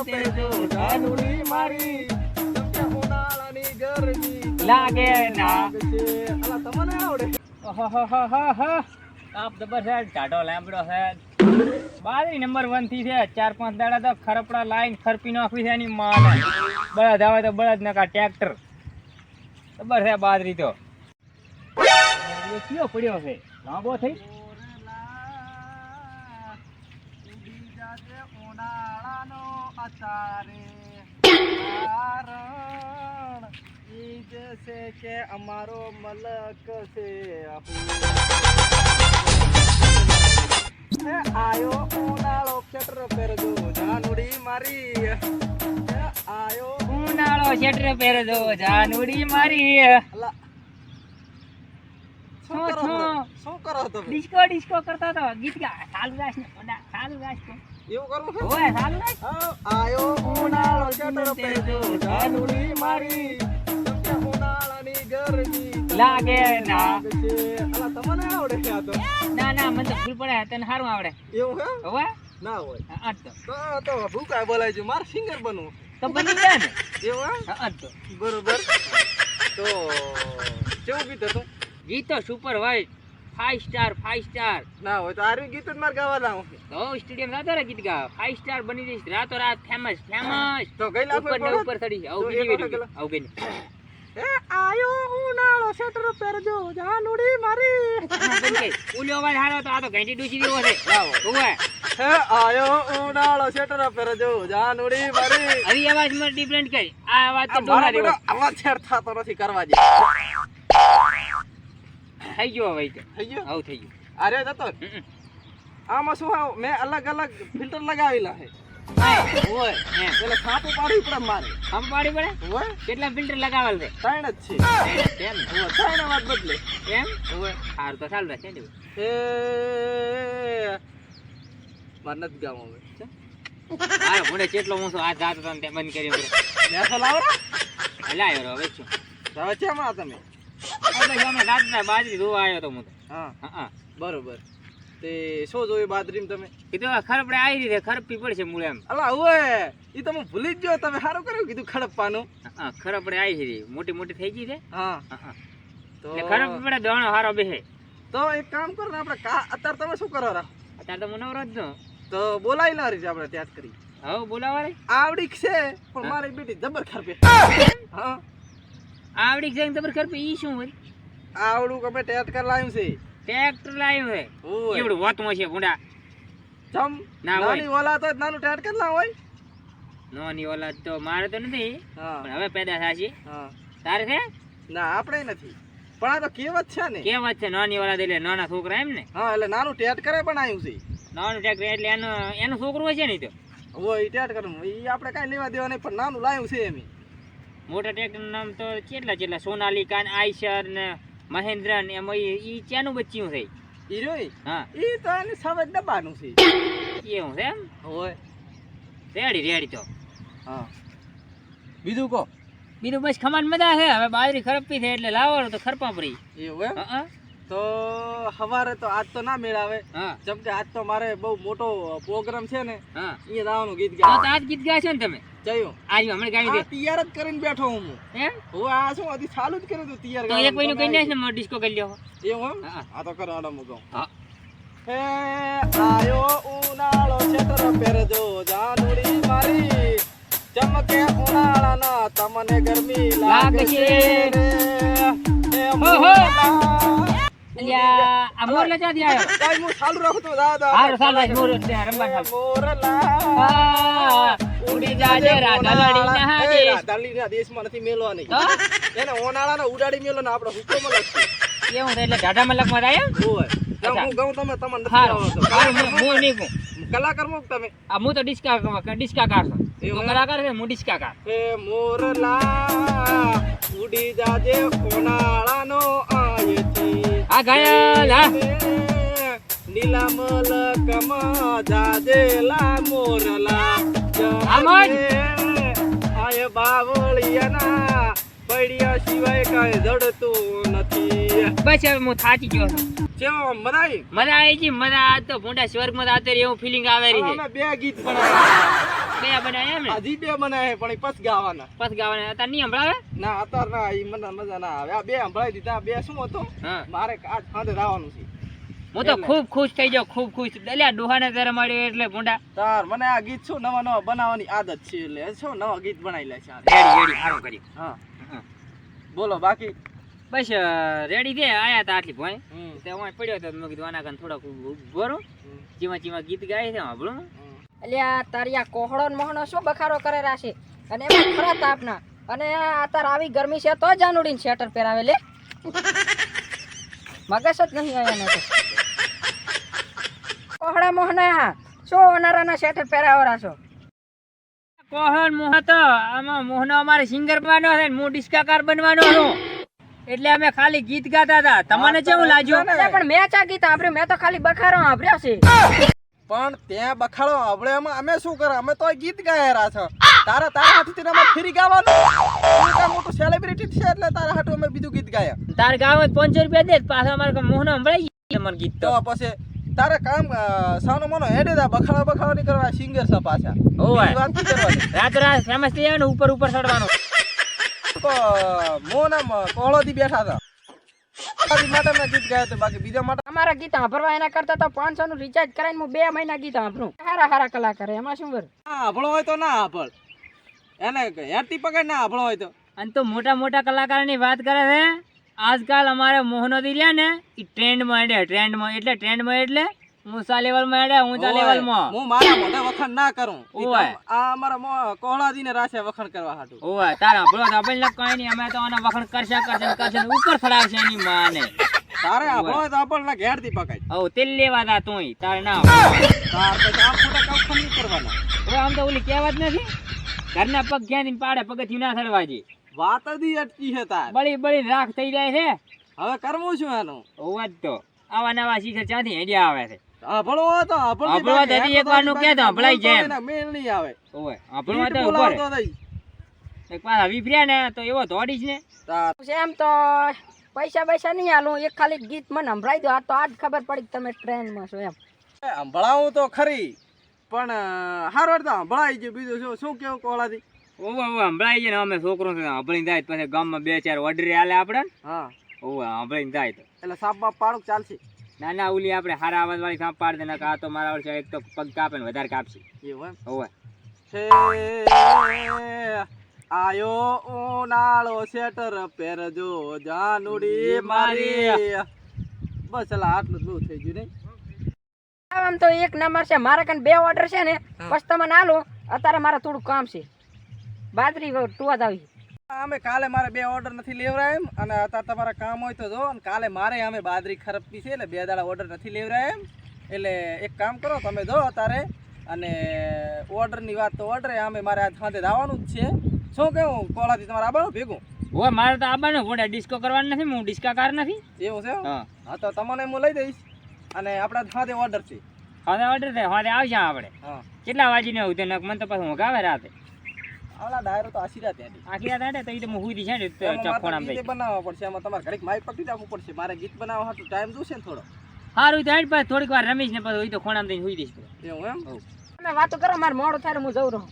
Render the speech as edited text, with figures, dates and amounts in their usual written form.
પહેરજો જાનુડી મારી ચમકે ઉનાળાની ગરમી લાગે ના અલા તમને આવડે આપ જબર છે ટાટો લેમ્બડો છે બાજરી નંબર 1 થી છે 4-5 દાડા તો ખરપડા લાઈન ખરપી નાખવી છે એની માને બળદ આવે તો બળદ નકા ટ્રેક્ટર જબર છે બાજરી તો એ કયો પડ્યો છે લાંબો થઈ ઉડી જાજે ઉનાળાનો અતારે કારણ ઈ જે છે કે અમારો મલક છે આયો ઉનાળો ખેતર પહેરજો જાનુડી મારી આયો ઉનાળો શેટર પહેરજો જાનુડી મારી અલા શું શું કરો તમે ડિસ્કો કરતા તો ગીત ગા ચાલુ રાખ ને ઓડા ચાલુ રાખ તો એવું કરવું છે ઓય ચાલુ રાખ આયો ઉનાળો ખેતર પહેરજો જાનુડી મારી ચમકે ઉનાળાની ગરમી લાગે ના અલા તમને આવડે છે આ તો ના મને તો ભૂલ પડે તને સારું આવડે એવું હે હવે ના હોય આ તો ભૂકા બોલાય છે મારે સિંગર બનવું તો બની જાય ને એવું હે આ તો બરોબર તો કેવું ગીત હતું ગીત તો સુપર વાઇટ 5 સ્ટાર ના હોય તો આર્યું ગીત જ મારે ગાવાના હોય તો સ્ટેડિયમ રાતો રે ગીત ગા 5 સ્ટાર બની જઈશ રાતો રાત ફેમસ તો ગઈ લાખ ઉપર ને ઉપર ચડી આવ બીજી વેડી આવ ગઈ એ આયો ઉનાળો શેટર પહેરજો જાનુડી મારી ઉલ્યો અવાજ હારો તો આ તો ઘંટી ડૂસી દેવો છે ઓય હે આયો ઉનાળો શેટર પહેરજો જાનુડી મારી આવી અવાજ માં ડિફરન્ટ કરી આ અવાજ તો ડોરા દેવો આવાજ છેડ થતો નથી કરવા દે થઈ ગયો હવે તો થઈ ગયો આવ થઈ ગયું અરે જતો આમાં શું મેં અલગ અલગ ફિલ્ટર લગાવેલા છે ઓય એટલે સાપો પાડી પડે મારે આમ પાડી પડે ઓય કેટલા ફિલ્ટર લગાવેલ છે ત્રણ જ છે એમ ઓય ત્રણ વાત બદલે એમ ઓય હાર તો ચાલુ રહેશે ને એ માર નથી ગામ હવે હા મને કેટલો ઊંચો આ જાતો તને તે બંધ કર્યો બેસો લાવો હલાયો હવે શું હવે છે હમણાં તમે આપણે ગામે રાતના બાજરી ધોવા આવ્યો તો હું તો હા હા બરોબર તે શું જોયું બાદરીમ તમે કીધું આ ખરપડે આવી રીતે ખરપી પડશે મૂળ એમ અલા ઓય ઈ તમે ભૂલી જ ગયો તમે સારું કર્યું કીધું ખડપવાનું હા ખરપડે આવી છે મોટી મોટી થઈ ગઈ છે હા હા તો એટલે ખરપી પડે દોણો હારો બેસે તો એક કામ કરો ને આપણે અત્યારે તમે શું કરો રા અત્યારે તો મને જ નો તો બોલાવી ના રીતે આપણે ત્યાં જ કરી હવે બોલાવા રે આવડી છે પણ મારી બેટી જબર ખરપે હા આવડી જાય તો ખરપી ઈ શું હોય આવડું કમે ટેટ કર લાવ્યું છે ટ્રેક્ટર લાવ્યું છે ઓય એવડું વાતમાં છે ગુંડા જમ ના હોય. નાની ઓલા તો નાનું ટેટ કર ના હોય નાની ઓલાદ તો મારે તો નથી હા પણ હવે પેદા થાશે હા તારે છે ના આપણે નથી પણ આ તો કેવત છે ને કેમ વાત છે નાની ઓલાદ એટલે નાના છોકરા એમ ને હા એટલે નાનું ટેટ કરે બનાવ્યું છે નાનું ટ્રેક્ટર એટલે એનું છોકરું હોય છે ને તો હોય ઈ ટેટ કરવું ઈ આપણે કાંઈ લેવા દેવા નહીં પણ નાનું લાવ્યું છે એમ મોટા ટ્રેક્ટરનું નામ તો કેટલા સોનાલિકા ને આઈશર ને મહેન્દ્ર ને એમાં ઈ ચાનું બચ્યું છે ઈ રોય હા ઈ તો એની સવે દબાનું છે એવું છે એમ હોય રેડી તો હા બીજું કહો બીજું બસ ખમાન મજા છે હવે બાજરી ખરપી છે એટલે લાવવાનું તો ખરપા પડી એવું એમ હા તો સવારે તો આજ તો ના મેળ આવે હા જેમ કે આજ તો મારે બહુ મોટો પ્રોગ્રામ છે ને હા અહીંયા જવાનું ગીત તો ગાવા આજ ગીત ગાશો ને તમે જયું આજ હમણાં ગાવી દે તૈયાર જ કરીને બેઠો હું એમ હવે આ શું હજી ચાલુ જ કર્યું તું તૈયાર તો એક મહિનો કઈ નાખ ને મારો ડિસ્કો કરી લ્યો એવું એમ હા. આ તો કરો આડો મુગો હા હે આયો ઉનાળો છેતર પહેરજો જાનુડી મારી ચમકે ઉનાળાના તમને ગરમી લાગશે રે એ હો, હો. મોરલા. અલ્યા આ મોર લચા દી આવ્યો કાંઈ હું ચાલુ રાખું તો દાદા હારો સાલ મોર રંબા સાલ મોરલા ઉડી જાજે રાધાડી ના હાજે રાધાડીના દેશમાં નથી મેલવાની તો એને ઓનાળાના ઉડાડી મેલો ને આપણે હુકમ લખશું એવું છે એટલે ઢાઢા મલક માં આવ્યા હોય હું કહું તમે તમને નથી હારો આવડતું. હારો હું નહીં કહું કલાકાર માં તમે આ હું તો ડિસ્કા કાઢશો એવું તો કલાકાર છે હું ડિસ્કા કાઢ એ મોરલા ઉડી જાજે ઓનાળાનો આયથી આ ઘાયલ હા નીલા મલકમાં જાજેલા મોરલા આમ જ. આય બાવળિયાના પડિયા સિવાય કાંઈ જડતું નથી બસ હવે હું થાકી ગયો છું કેવો મરાઈ મજા આવી છે મજા આજ તો ભૂંડા સ્વર્ગમાં આતે એવું ફિલિંગ આવે રહી અમે બે ગીત બનાવ્યા કયા બનાવ્યા એમ ને હજી બે બનાવે પણ ઈ પછ ગાવાના. પછી ગાવાના હતા નહીં સંભળાવે ના અત્યારે ના ઈ મને મજા ના આવે. આ બે સંભળાઈ દીધા. બે શું હતો હા મારે આજ સાંજે રાવાનું છે. હું તો ખૂબ ખુશ થઈ જાઉં ખૂબ ખુશ એટલે ડોહાને જરા મળ્યો એટલે ભૂંડા તાર મને આ ગીત શું નવા નવા બનાવવાની આદત છે એટલે શું નવા ગીત બનાવી લે છે આ. રેડી રેડી સારું કરી હા બોલો બાકી. બસ રેડી છે આયા તા આટલી ભાઈ હમ. તે હું પડ્યો તો મેં કીધું આના કાન થોડાક ઉભો ચીમા ચીમા ગીત ગાય છે સાંભળો એટલે આ તારિયા કોહળો ને મોહનો શું બખારો કરે રાશે અને એમાં ખરા તાપના અને અત્યારે આવી ગરમી છે તો જાનુડીને સ્વેટર પહેરાવે લે મગજ જ નહીં આયા ને કોહળા મોહના શું ઓનારાના સ્વેટર પહેરાવો રાશો કોહન મોહ તો આમાં મોહનો અમારે સિંગર બનવાનો છે ને હું ડિસ્કાકાર બનવાનો છું એટલે અમે ખાલી ગીત ગાતા હતા તમને કેવું લાગ્યું અરે પણ મેં ચા ગીત સાંભળ્યું મેં તો ખાલી બખારો સાંભળ્યો છે પણ ત્યાં બખાડો આપણે એમાં અમે શું કરે અમે તો ગીત ગાયા છો. તારા હાથથી તેને અમે ફ્રી ગાવાનું. તું કાં મોટું સેલિબ્રિટી છે એટલે તારા હાથું અમે બીજું ગીત ગાયા. તાર ગાવ 500 રૂપિયા દે પાછા અમારે મોહનો સંભળાઈ ગયું મને ગીત તો તો પછી તારે કામ સાનો મનો હેડે દા બખાડો નહીં કરવા સિંગર છે પાછા. ઓય બીજી વાત નહીં કરવાની. રાત રાત ફેમસ થઈ જાય ને ઉપર ઉપર ચડવાનું તો મોન આમ કોહળોથી બેઠા હતા. કોહળોથી માટેના ગીત ગાયા તો બાકી બીજા માટે અમારા ગીત સાંભળવા એના કરતા તો 500 નું રિચાર્જ કરાવીને હું 2 મહિના ગીત સાંભળું હારા કલાકાર એમાં શું કર હાભળો હોય તો ના હાભળ. એને હેરતી પકડ ના હાભળો હોય તો. અને તો મોટા મોટા કલાકારોની વાત કરે છે આજકાલ અમારે મોહનો દી રહ્યા ને એ ટ્રેન્ડમાં એટલે ઊંચા લેવલમાં ઊંચા લેવલમાં હું મારા મોઢે વખાણ ના કરું. ઓય. આ અમારા કોહળાજીને રાશે વખાણ કરવા હાટુ. ઓય તારા ભલો તો આપણે કઈ નહીં અમે તો આના વખણ કરશે ને ઉપર ચડાવશે એની માને તારે હાભળો હોય તો આપણને ઘેરથી પકડ. ઓ તેલ લેવા તા તોય તારે ના તાર પછી આ ખોટા કામ નહીં કરવાના. હવે આમ તો ઓલી કહેવત નથી ઘરના પગ ક્યાંથી પાડે પગથી ના ચડવાજી વાત જ અટકી છે તાર. બળી રાખ થઈ જાય છે હવે કરવું શું એનું? ઓવા જ તો આવા નવા શિખર ક્યાંથી હેડ્યા આવે છે હાભળો હોય તો હાભળ. હાભળો તો હજી એક વારનું કહે તો હંભળાઈ જાય એમ. મેળ નહીં આવે. ઓય આપણો તો ગીત ઉભો રહે. બોલાવતો નહીં. એક પાછા વિફર્યા ને તો એવો દોડી છે તાર એમ તો પૈસા નહીં આલું એક ખાલી ગીત મને સંભળાઈ દો આ તો આજ ખબર પડી કે તમે ટ્રેનમાં છો એમ સંભળાવું તો ખરી પણ હારું તો સંભળાઈ ગયું. બીજું શું કેવું કોહળાથી? ઓવા હંભળાઈ જાય ને અમે છોકરો છે હંભળીને જાય પછી ગામમાં 2-4 ઓર્ડર આલે આપણે હા ઓવા હંભળીને જાય તો એટલે સાપ બાપ પાડું ચાલશે. ના ઓલી આપણે હારા અવાજ વાળી સાંપ પાડ દે ને આ તો મારા વર્ષે એક તો પગ કાપે ને વધારે કાપશે એવું એમ? ઓવા હે આયો ઉનાળો સ્વેટર પહેરજો જાનુડી મારી. બસ એટલે આટલું જ બહુ થઈ ગયું નહીં? આમ તો એક નંબર છે મારા કન 2 ઓર્ડર છે ને પછી તમને આલો અત્યારે મારે થોડું કામ છે બાજરી ટુવા આવી અમે કાલે મારે 2 ઓર્ડર નથી લેવરાય એમ અને અત્યારે તમારા કામ હોય તો જો અને કાલે મારે અમે બાજરી ખરપતી છે એટલે 2 દાડા ઓર્ડર નથી લેવરાય એમ એટલે એક કામ કરો તમે જો અત્યારે અને ઓર્ડરની વાત તો ઓર્ડર અમે મારે આજ સાંજે આવવાનું જ છે. શું કેવું કોહળાથી તમારે આવવાનું ભેગું? ઓવા મારે તો આબાનો ઘોડા ડિસ્કો કરવાનું નથી હું ડિસ્કાકાર નથી એવું છે? હા હા તો તમને હું લઈ દઈશ અને આપણા સાંજે ઓર્ડર છે. હવે ઓર્ડર થાય હવે આવશે આપણે હા કેટલા વાગીને આવું તો મને તો પાછું ઊંઘ આવે રાતે આવલા ડાયરો તો આશીર્વાદ ત્યાંથી. આખી રાત આડે તો એ તો હું હુઈ છે ને એમાં મારે ચખોણામ ગીતે બનાવવા પડશે. એમાં તમારે ઘડીક માઇક પકડી રાખવું પડશે. મારે ગીત બનાવવા હાટુ ટાઈમ જોશે ને થોડો. સારું થાય પછી થોડીક વાર રમીશ ને પછી તો ખોણામ દઈને હુઈ દઈશ એવું એમ? તમે વાતો કરો મારે મોડું થાય હું જઉં રહું